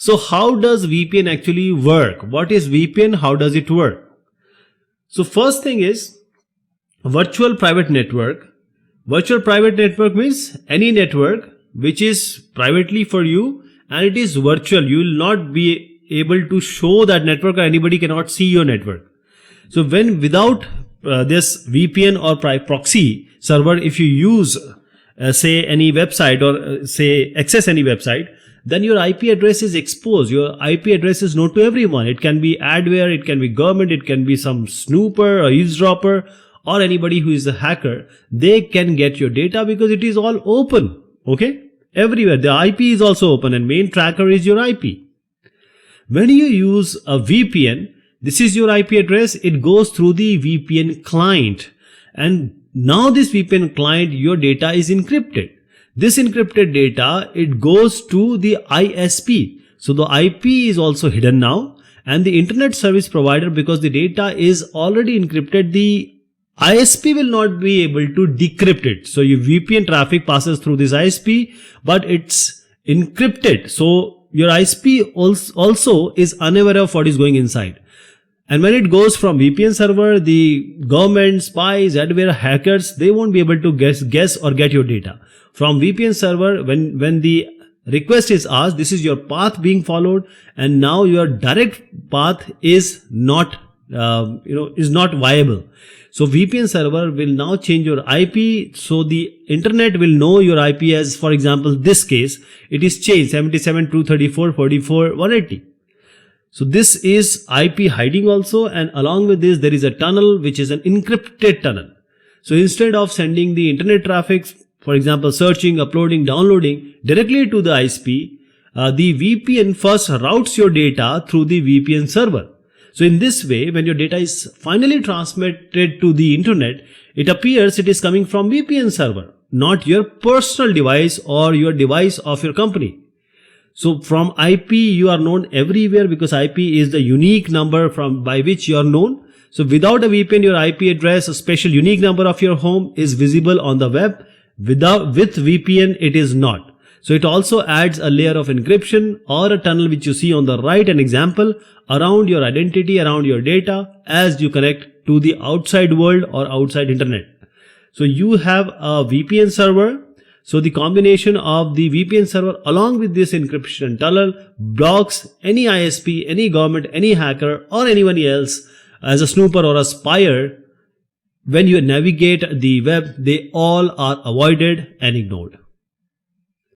So how does VPN actually work? What is VPN? How does it work? So first thing is virtual private network. Virtual private network means any network which is privately for you and it is virtual. You will not be able to show that network, or anybody cannot see your network. So when without this VPN or proxy server, if you use say any website or say access any website, then your IP address is exposed. Your IP address is known to everyone. It can be adware, it can be government, it can be some snooper or eavesdropper or anybody who is a hacker. They can get your data because it is all open. Okay? Everywhere. The IP is also open and main tracker is your IP. When you use a VPN, this is your IP address. It goes through the VPN client. And now this VPN client, your data is encrypted. This encrypted data, it goes to the ISP. So the IP is also hidden now, and the internet service provider, because the data is already encrypted, the ISP will not be able to decrypt it. So your VPN traffic passes through this ISP, but it's encrypted. So your ISP also is unaware of what is going inside. And when it goes from VPN server, the government, spies, adware, hackers, they won't be able to guess or get your data. From VPN server, when the request is asked, this is your path being followed, and now your direct path is not viable. So VPN server will now change your IP. So the internet will know your IP as, for example, this case, it is changed 77.234.44.180. So this is IP hiding also, and along with this there is a tunnel which is an encrypted tunnel. So instead of sending the internet traffic, for example, searching, uploading, downloading directly to the ISP, the VPN first routes your data through the VPN server. So in this way, when your data is finally transmitted to the internet, it appears it is coming from VPN server, not your personal device or your device of your company. So from IP, you are known everywhere because IP is the unique number by which you are known. So without a VPN, your IP address, a special unique number of your home, is visible on the web. With VPN, it is not. So it also adds a layer of encryption or a tunnel which you see on the right, an example, around your identity, around your data as you connect to the outside world or outside internet. So you have a VPN server. So the combination of the VPN server along with this encryption tunnel blocks any ISP, any government, any hacker or anyone else as a snooper or a spyer. When you navigate the web, they all are avoided and ignored.